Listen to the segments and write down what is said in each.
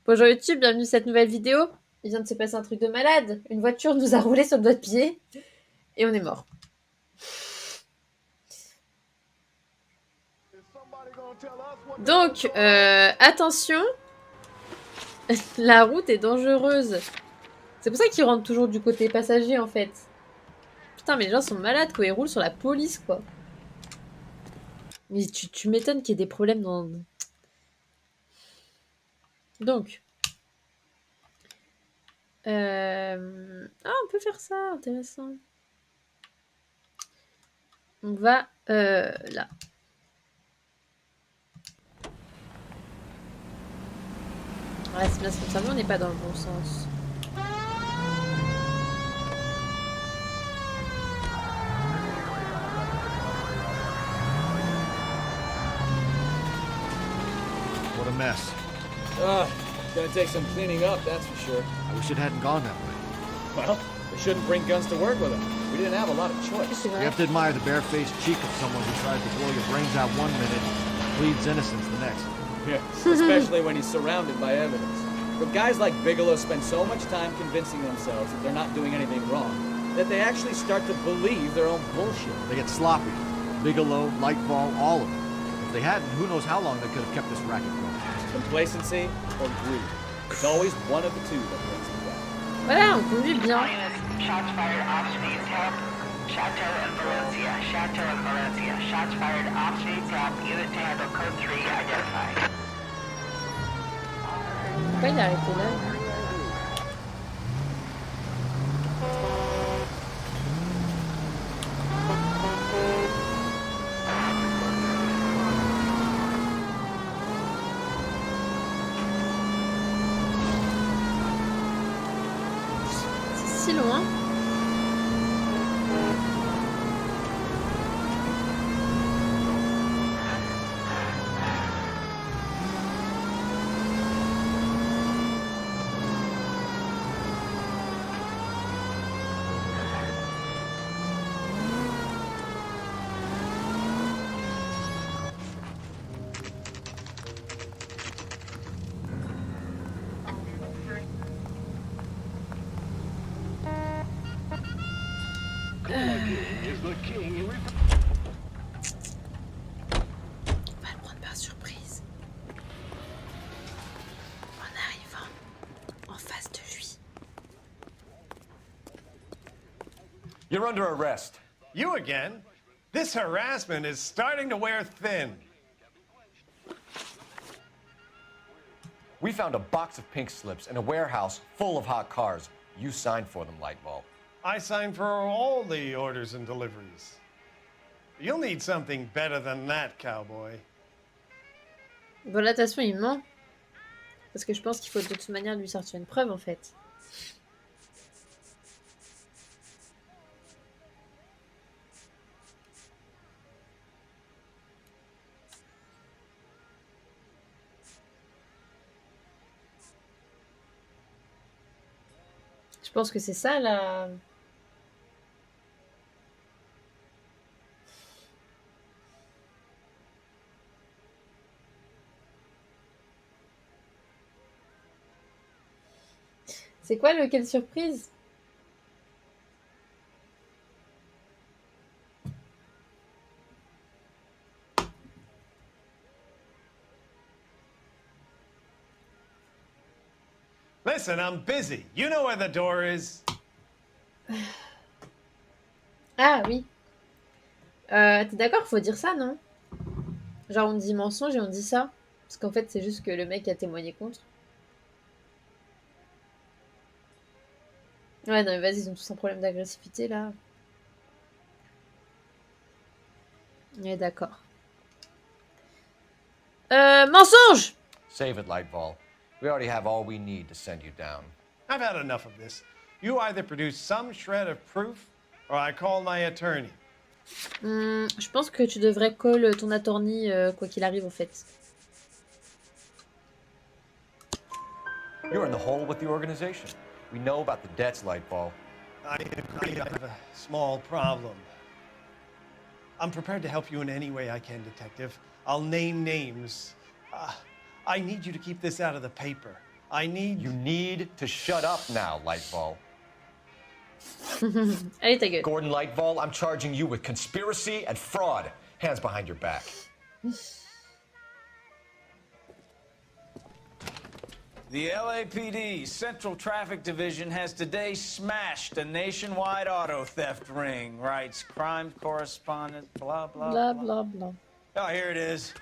Bonjour YouTube, bienvenue sur cette nouvelle vidéo. Il vient de se passer un truc de malade. Une voiture nous a roulé sur le doigt de pied et on est mort. Donc, attention, la route est dangereuse. C'est pour ça qu'ils rentrent toujours du côté passager en fait. Putain, mais les gens sont malades quand ils roulent sur la police quoi. Mais tu m'étonnes qu'il y ait des problèmes dans... Donc... Ah, on peut faire ça, intéressant. On va là. Ouais, c'est bien, c'est comme ça, mais on n'est pas dans le bon sens. What a mess. It's gonna take some cleaning up, that's for sure. I wish it hadn't gone that way. Well, they shouldn't bring guns to work with them. We didn't have a lot of choice. C'est You vrai. have to admire the barefaced cheek of someone who tries to blow your brains out one minute and pleads innocence the next. Yeah, especially when he's surrounded by evidence. But guys like Bigelow spend so much time convincing themselves that they're not doing anything wrong, that they actually start to believe their own bullshit. They get sloppy. Bigelow, Lightball, all of them. If they hadn't, who knows how long they could have kept this racket going. Complacency or greed. It's always one of the two that brings them down. Voilà, on conduit bien. Shots fired off speed tap. Chateau and Valencia. Chateau and Valencia. Shots fired off speed tap. Unit to handle code 3 identified. Pourquoi il a arrêté là? C'est si loin. On va le prendre par surprise. En arrivant en face de lui. You're under arrest. You again? This harassment is starting to wear thin. We found a box of pink slips in a warehouse full of hot cars. You signed for them, Lightball. I signed for all the orders and deliveries. You'll need something better than that, cowboy. Bon, là, de toute façon, il ment. Parce que je pense qu'il faut de toute manière lui sortir une preuve, en fait. Je pense que c'est ça, là. C'est quoi le quelle surprise? Listen, I'm busy. You know where the door is. Ah oui. T'es d'accord, faut dire ça, non? Genre on dit mensonge et on dit ça. Parce qu'en fait, c'est juste que le mec a témoigné contre. Ouais, non mais vas-y, ils ont tous un problème d'agressivité, là. Ouais, d'accord. Mensonge! Save it, Lightball. We already have all we need to send you down. I've had enough of this. You either produce some shred of proof, or I call my attorney. Je pense que tu devrais call ton attorney, quoi qu'il arrive, en fait. You're in the hole with the organization. We know about the debts, Lightball. I agree I have a small problem. I'm prepared to help you in any way I can, Detective. I'll name names. I need you to keep this out of the paper. I need... You need to shut up now, Lightball. Allez, ta gueule. Gordon Lightball, I'm charging you with conspiracy and fraud. Hands behind your back. The LAPD Central Traffic Division has today smashed a nationwide auto theft ring, writes crime correspondent, blah, blah, Blah, blah. blah, blah. Oh, here it is.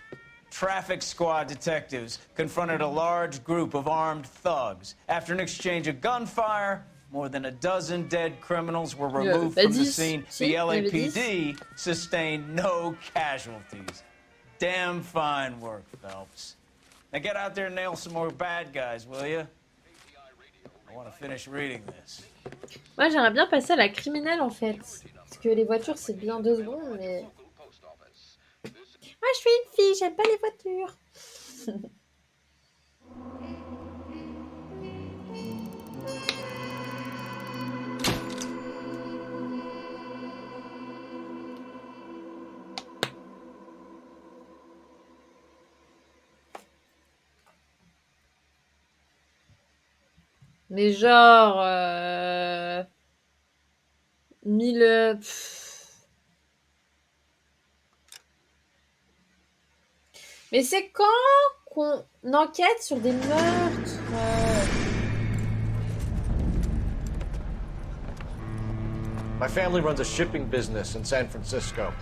Traffic squad detectives confronted a large group of armed thugs. After an exchange of gunfire, more than a dozen dead criminals were removed from the scene. The LAPD sustained no casualties. Damn fine work, Phelps. Now get out there and nail some more bad guys, will you? I want to finish reading this. Moi, j'aimerais bien passer à la criminelle, en fait. Parce que les voitures, c'est bien 2 secondes, mais... Moi, je suis une fille, j'aime pas les voitures. Mais genre... 1000... Mais c'est quand qu'on enquête sur des meurtres My family runs a shipping business in San Francisco.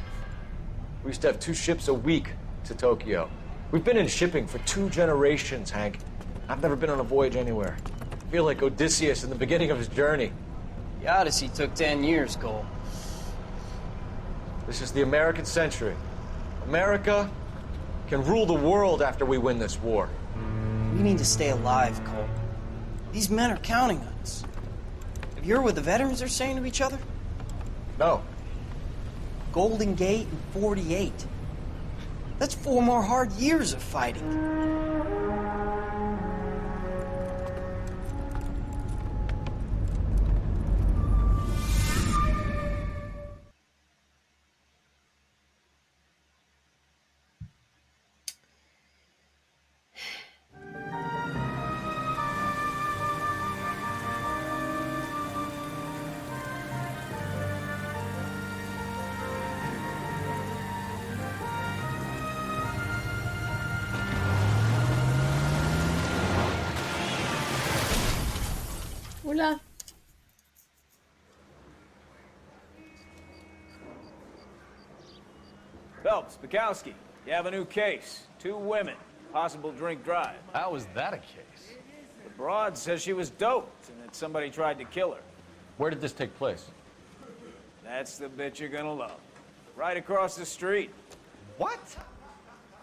We used to have 2 ships a week to Tokyo. We've been in shipping for 2 generations, Hank. I've never been on a voyage anywhere. I feel like Odysseus in the beginning of his journey. The Odyssey took 10 years, Cole. This is the American century. America can rule the world after we win this war. We need to stay alive, Cole. These men are counting on us. Have you heard what the veterans are saying to each other? No. Golden Gate and 48. That's 4 more hard years of fighting. Oula. Phelps, Bukowski, you have a new case. 2 women, possible drink drive. How is that a case? The broad says she was doped and that somebody tried to kill her. Where did this take place? That's the bit you're gonna love. Right across the street. What?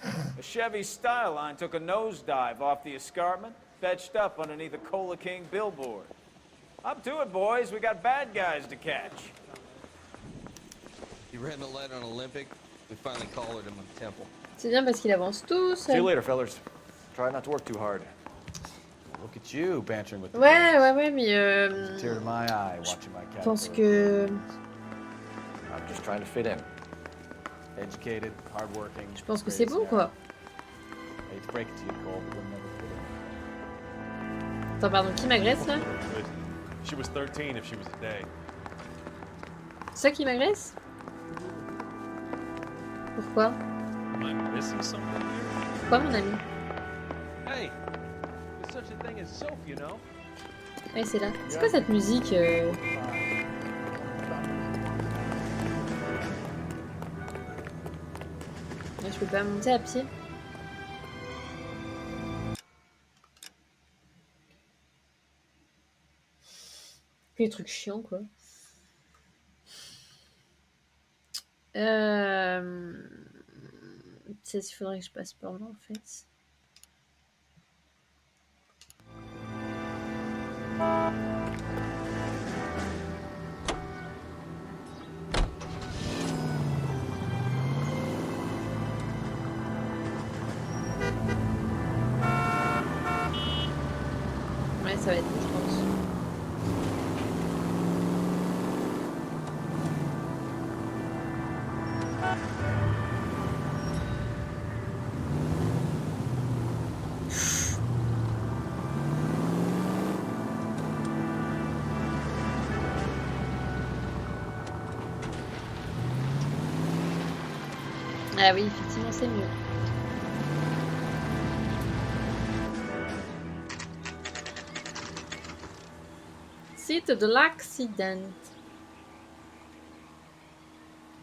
A Chevy Styline took a nosedive off the escarpment, fetched up underneath a Cola King billboard. Up to it, boys. We got bad guys to catch. You read the letter on Olympic? We finally collared him on Temple. C'est bien parce qu'il avance tous. See you later, fellas. Try not to work too hard. Look at you, bantering with the Ouais, mais tear to my eye watching my je cat. pense que... I'm just trying to fit in. Educated, hardworking. Je pense que c'est bon, quoi. Hate to break it to you, Cole, but we'll never fit in. Attends, pardon, qui m'agresse, là? She was 13 if she was a day. C'est ça qui m'agresse? Pourquoi? Am I missing something here? Pourquoi, mon ami? Hey, there's such a thing as soap, you know? Ouais, c'est là. C'est quoi cette musique Je peux pas monter à pied. Les trucs chiants, quoi. Peut-être il faudrait que je passe par là, en fait. Ouais, ça va être bon, je pense. Ah oui, effectivement, c'est mieux. Site de l'accident.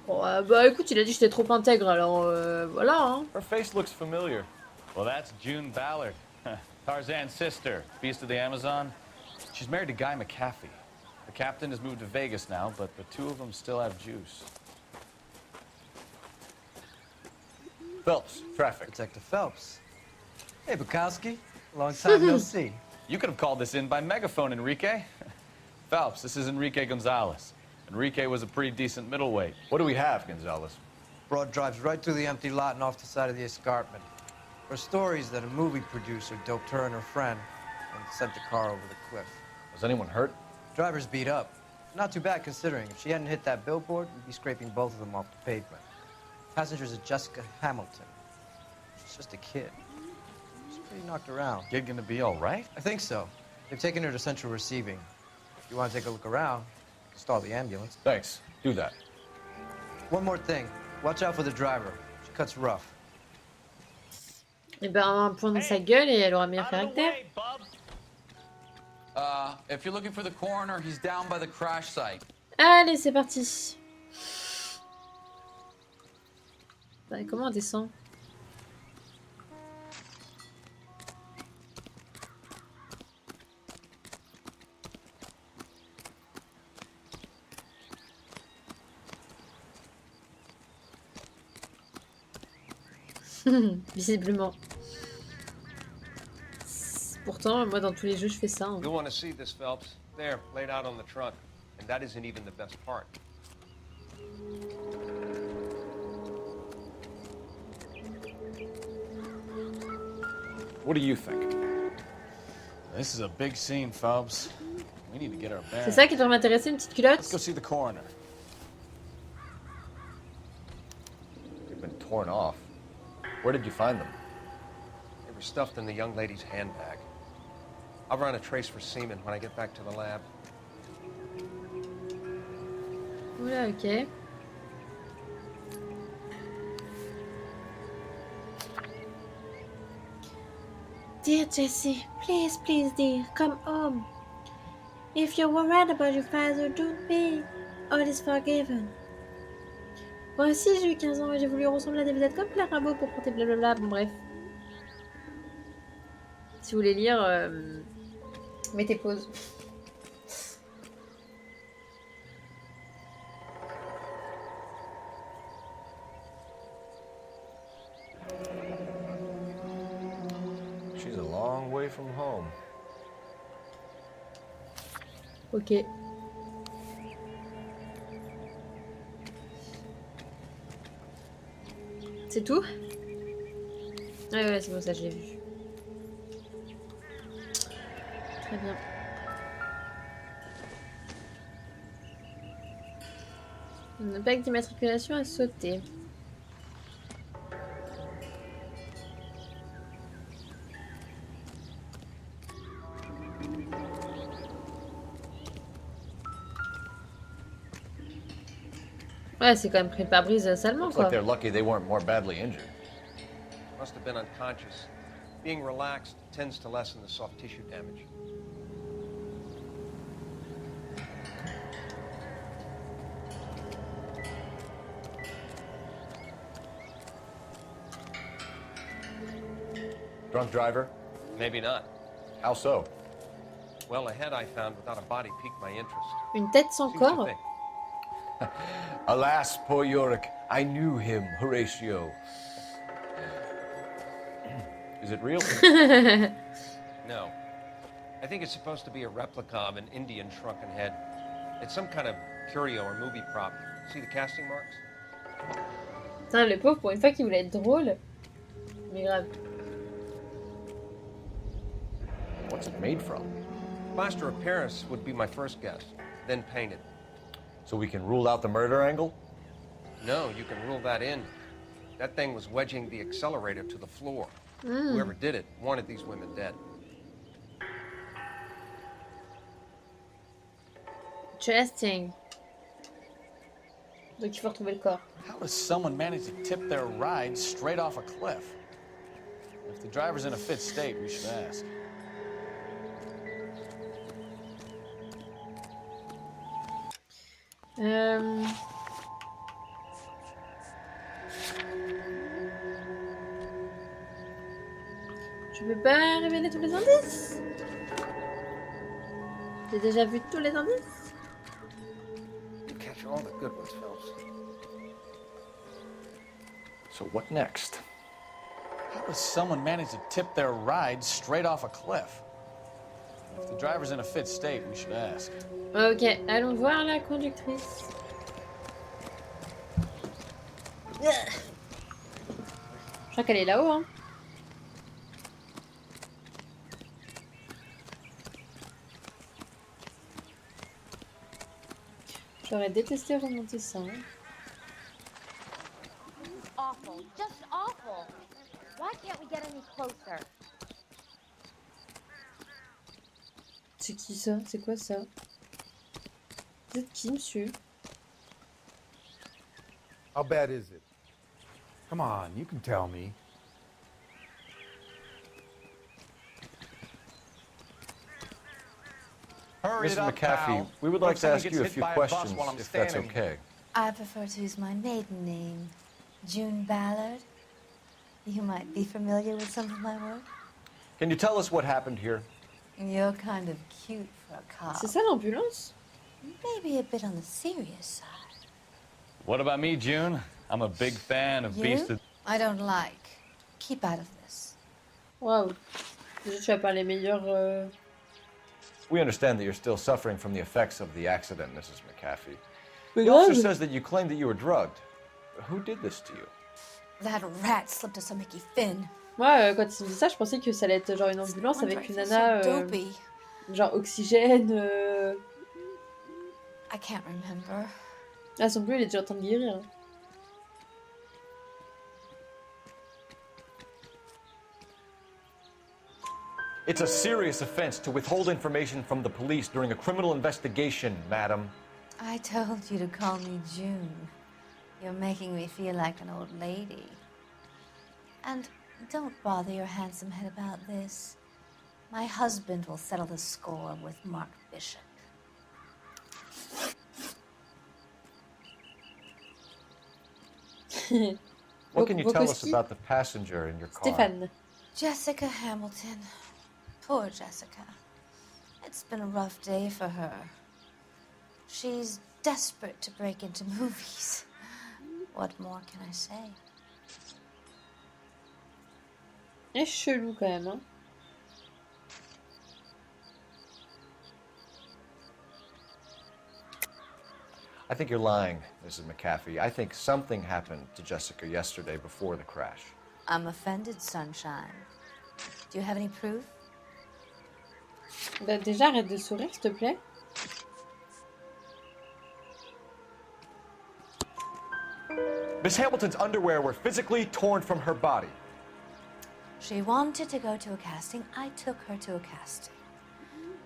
Bon, bah écoute, il a dit que j'étais trop intègre, alors voilà. Hein. Her face looks familiar. Well, that's June Ballard, Tarzan's sister, Beast of the Amazon. She's married to Guy McAfee. The captain has moved to Vegas now, but the two of them still have juice. Phelps, traffic. Detective Phelps. Hey, Bukowski. Long time no see. You could have called this in by megaphone, Enrique. Phelps, this is Enrique Gonzalez. Enrique was a pretty decent middleweight. What do we have, Gonzalez? Broad drives right through the empty lot and off the side of the escarpment. Her stories that a movie producer doped her and her friend and sent the car over the cliff. Was anyone hurt? Driver's beat up. Not too bad considering. If she hadn't hit that billboard, we'd be scraping both of them off the pavement. Passengers are Jessica Hamilton. She's just a kid. She's pretty knocked around. Kid gonna be all right? I think so. They've taken her to central receiving. If you want to take a look around, stall the ambulance. Thanks. Do that. One more thing. Watch out for the driver. She cuts rough. Et ben, un point dans sa gueule et elle aura meilleur caractère. If you're looking for the coroner, he's down by the crash site. Allez, c'est parti. Bah, comment on descend? Visiblement. Pourtant, moi dans tous les jeux, je fais ça. Hein. You'll want to see this, Phelps. There, laid out on the trunk. And that isn't even the best part. What do you think? This is a big scene, Phelps. We need to get our bearings. C'est ça qui devrait m'intéresser, une petite culotte? Let's go see the coroner. They've been torn off. Where did you find them? They were stuffed in the young lady's handbag. I'll run a trace for semen when I get back to the lab. Oula, ok. Dear Jessie, please, please, dear, come home. If you're worried about your father, don't be. All is forgiven. Moi aussi, j'ai eu 15 ans et j'ai voulu ressembler à des vedettes comme Claire Rabot pour porter blablabla. Bon, bref. Si vous voulez lire, mettez pause. She's a long way from home. Ok. C'est tout? Ouais, c'est bon, ça, je l'ai vu. Très bien. Une plaque d'immatriculation à sauter. Ouais, c'est quand même pris le pare-brise salement, Looks quoi. like they're lucky they weren't more badly injured. Must have been unconscious. Being relaxed tends to lessen the soft tissue damage. Drunk driver? Maybe not. How so? Well, a head I found without a body piqued my interest. Une tête sans See what you corps? think. Alas, poor Yorick. I knew him, Horatio. Is it real? No. I think it's supposed to be a replica of an Indian shrunken head. It's some kind of curio or movie prop. See the casting marks? Putain, le pauvre, pour une fois qu'il voulait être drôle. Mais grave. What's it made from? Plaster of Paris would be my first guess, then painted. So we can rule out the murder angle? No, you can rule that in. That thing was wedging the accelerator to the floor. Whoever did it wanted these women dead. Interesting. Donc il faut retrouver le corps. How does someone manage to tip their ride straight off a cliff? If the driver's in a fit state, we should ask. Je peux pas révéler tous les indices? J'ai déjà vu tous les indices? You catch all the good ones, Phelps. So what next? How does someone manage to tip their ride straight off a cliff? If the driver's in a fit state, we should ask. Ok, allons voir la conductrice. Je crois qu'elle est là-haut, hein. J'aurais détesté remonter ça. Hein. Awful, just awful. Why can't we get any closer? C'est qui ça? C'est quoi ça? Vous êtes qui, monsieur? How bad is it? Come on, you can tell me. Mrs. McAfee, we would like to ask you a few questions, if that's okay. I prefer to use my maiden name, June Ballard. You might be familiar with some of my work. Can you tell us what happened here? You're kind of cute for a cop. C'est ça l'ambulance? Maybe a bit on the serious side. What about me, June? I'm a big fan of Beast of... I don't like. Keep out of this. Waouh. Déjà, tu vas pas les meilleurs... We understand that you're still suffering from the effects of the accident, Mrs. McAfee. Mais The officer grave. says that you claimed that you were drugged. Who did this to you? That rat slipped us a Mickey Finn. Moi, quand il me dit ça, je pensais que ça allait être genre une ambulance avec une nana... Dopey. genre oxygène... I can't remember. Ah, son bleu, il est déjà en train de guérir. Hein. It's a serious offense to withhold information from the police during a criminal investigation, madam. I told you to call me June. You're making me feel like an old lady. And don't bother your handsome head about this. My husband will settle the score with Mark Bishop. What can you tell us about the passenger in your car? Stéphane. Jessica Hamilton. Poor Jessica. It's been a rough day for her. She's desperate to break into movies. What more can I say? Elle est chelou quand même, hein. I think you're lying, Mrs. McAfee. I think something happened to Jessica yesterday before the crash. I'm offended, sunshine. Do you have any proof? Bah, déjà, arrête de sourire, s'il te plaît. Miss Hamilton's underwear were physically torn from her body. She wanted to go to a casting. I took her to a casting.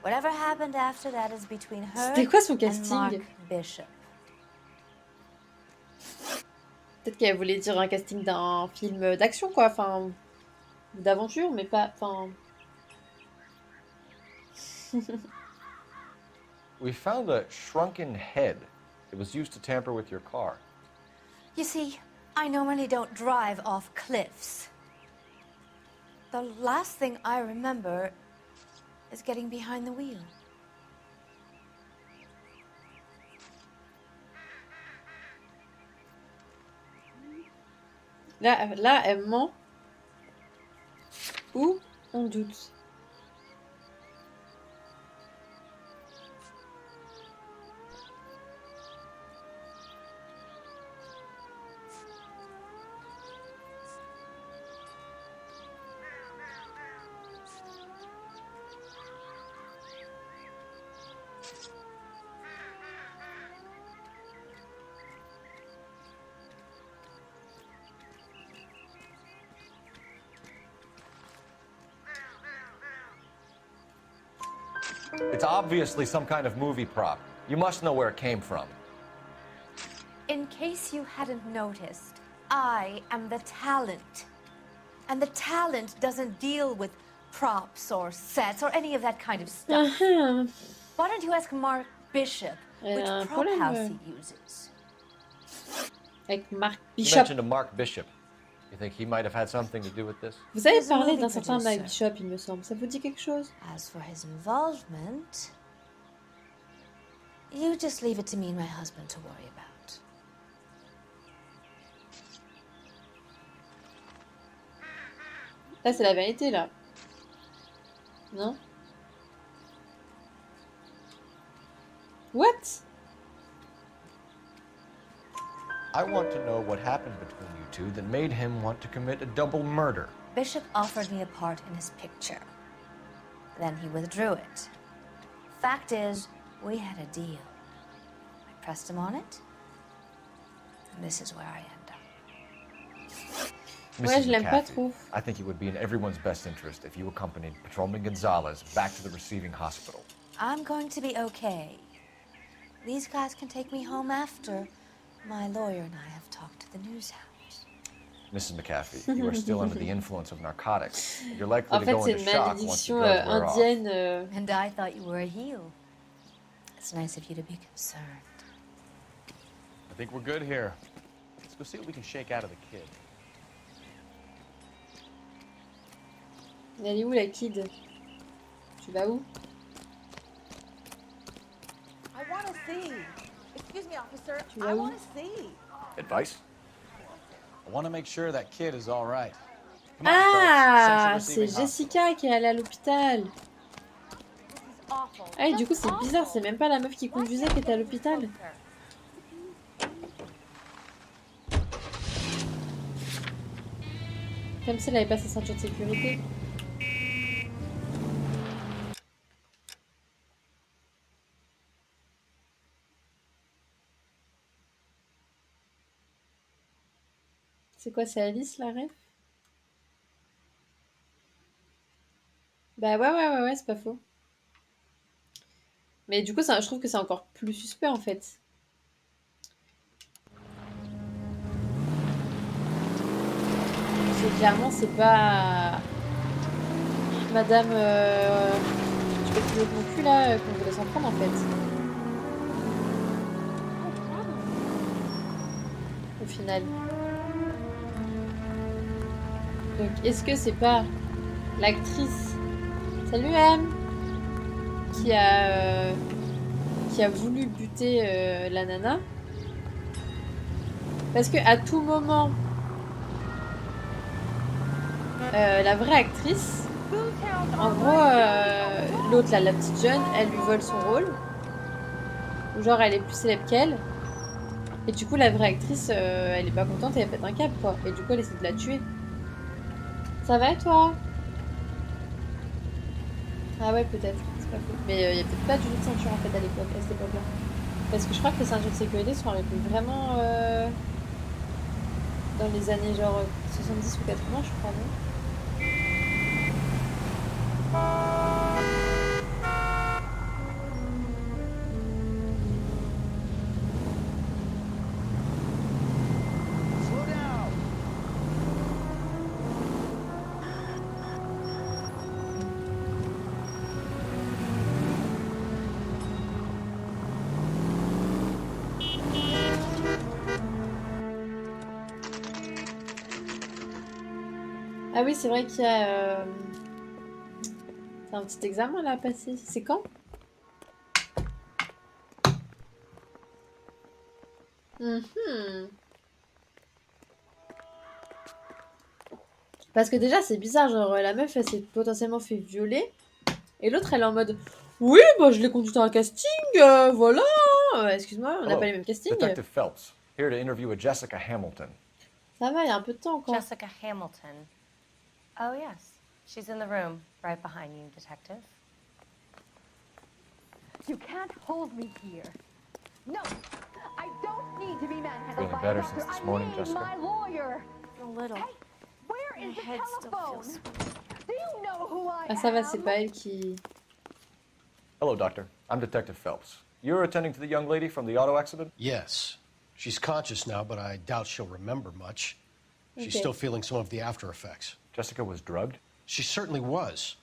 Whatever happened after that is between her C'était quoi son and casting? Mark Bishop. Peut-être qu'elle voulait dire un casting d'un film d'action, quoi. Enfin, d'aventure, mais pas... Enfin... We found a shrunken head. It was used to tamper with your car. You see, I normally don't drive off cliffs. The last thing I remember is getting behind the wheel. Là, elle ment. Ou on doute. It's obviously some kind of movie prop. You must know where it came from. In case you hadn't noticed, I am the talent. And the talent doesn't deal with props or sets or any of that kind of stuff. Why don't you ask Mark Bishop which prop house he uses? Avec Mark You Bishop. mentioned a Mark Bishop. You think he might have had something to do with this? Vous avez parlé d'un certain Mark Bishop, il me semble. Ça vous dit quelque chose? As for his involvement, you just leave it to me and my husband to worry about. Là, c'est la vérité, là. Non? What? I want to know what happened between you two that made him want to commit a double murder. Bishop offered me a part in his picture. Then he withdrew it. Fact is, we had a deal. I pressed him on it, and this is where I end up. Ouais, je l'aime pas trop. I think it would be in everyone's best interest if you accompanied Patrolman Gonzalez back to the receiving hospital. I'm going to be okay. These guys can take me home after. My lawyer and I have talked to the news house. Mrs. McAfee, you are still under the influence of narcotics. You're likely En to fait, go c'est into une shock once the malédiction drugs wear off. indienne. And I thought you were a heel. It's nice of you to be concerned. I think we're good here. Let's go see what we can shake out of the kid. Elle est où la kid? Tu vas où? I want to see. Excuse me, officer. Tu vas I où? want to see. Advice? I want to make sure that kid is all right. Ah, c'est Jessica qui est allée à l'hôpital. Ah, et du coup, c'est bizarre, c'est même pas la meuf qui conduisait qui était à l'hôpital. Comme si elle avait pas sa ceinture de sécurité. C'est quoi, c'est Alice, la ref? Bah ouais, c'est pas faux. Mais du coup, ça, je trouve que c'est encore plus suspect, en fait. Clairement, c'est pas... Madame... Tu peux plus mon cul, là, qu'on voulait s'en prendre, en fait. Au final. Donc, est-ce que c'est pas l'actrice... Salut, M, qui a voulu buter la nana? Parce que à tout moment... la vraie actrice, en gros, l'autre là, la petite jeune, elle lui vole son rôle. Ou genre elle est plus célèbre qu'elle. Et du coup la vraie actrice, elle est pas contente et elle pète un câble quoi. Et du coup elle essaie de la tuer. Ça va toi? Ah ouais peut-être, c'est pas faux. Mais il y a peut-être pas du tout de ceinture en fait à l'époque, à cette époque-là. Parce que je crois que les ceintures de sécurité sont arrivées vraiment dans les années genre 70 ou 80 je crois, non? Ah oui, c'est vrai qu'il y a c'est un petit examen là à passer. C'est quand? Parce que déjà c'est bizarre, genre la meuf elle s'est potentiellement fait violer et l'autre elle est en mode oui bah je l'ai conduite à un casting, voilà. Excuse-moi, on n'a pas les mêmes castings. Detective Phelps, here to interview a Jessica Hamilton. Ça va, il y a un peu de temps encore. Jessica Hamilton. Oh yes, she's in the room right behind you, detective. You can't hold me here. No, I don't need to be manhandled Feeling by better a doctor. since this I morning, need Jessica? my lawyer. A little. Hey, where is My the head still telephone? feels Do you know who I Ah ça va, am? c'est pas elle qui... Hello, Doctor. I'm Detective Phelps. You're attending to the young lady from the auto accident? Yes. She's conscious now, but I doubt she'll remember much. She's Okay. still feeling some of the after effects. Jessica was drugged? She certainly was.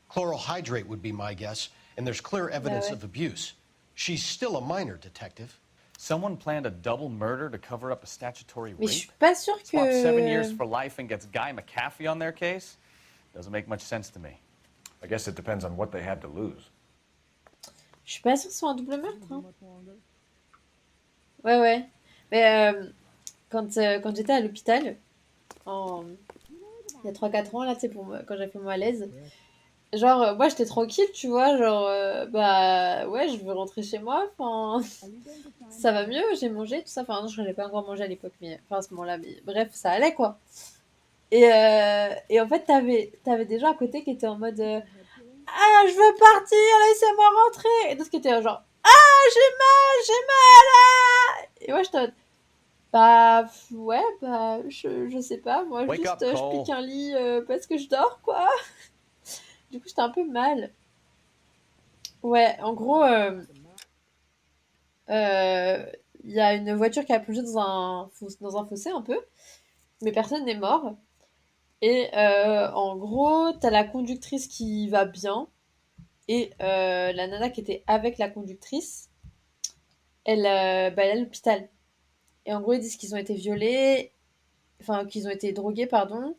Chloral hydrate would be my guess, and there's clear evidence ouais. of abuse. She's still a minor, detective. Someone planned a double murder to cover up a statutory Mais je rape? suis pas sûre Swapped 7 years que... for life and gets Guy McAfee on their case? Doesn't make much sense to me. I guess it depends on what they had to lose. Je suis pas sûre que ce soit un double meurtre. Hein. Ouais, ouais. Mais quand j'étais à l'hôpital, il y a 3-4 ans, là, tu sais, quand j'ai fait mon malaise, genre, moi, j'étais tranquille, tu vois, genre, bah, ouais, je veux rentrer chez moi, enfin, ça va mieux, j'ai mangé, tout ça, enfin, non, je n'avais pas encore mangé à l'époque, mais, enfin, à ce moment-là, mais bref, ça allait, quoi. Et en fait, t'avais des gens à côté qui étaient en mode, ah, je veux partir, laissez-moi rentrer, et d'autres qui étaient genre, ah, j'ai mal, ah! Et moi, j'étais en mode, bah, ouais, bah, je sais pas, moi, Wake juste, up, je Cole. pique un lit parce que je dors, quoi. Du coup, j'étais un peu mal. Ouais, en gros, il y a une voiture qui a plongé dans un fossé un peu, mais personne n'est mort. Et en gros, t'as la conductrice qui va bien, et la nana qui était avec la conductrice, elle est à l'hôpital. Et en gros, ils disent qu'ils ont été violés, enfin, qu'ils ont été drogués, pardon,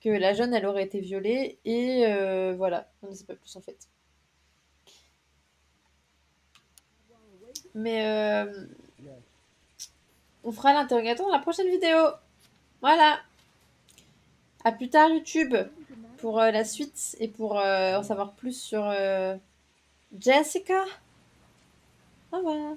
que la jeune, elle aurait été violée, et voilà, on ne sait pas plus en fait. Mais on fera l'interrogatoire dans la prochaine vidéo. Voilà. À plus tard YouTube pour la suite et pour en savoir plus sur Jessica. Au revoir.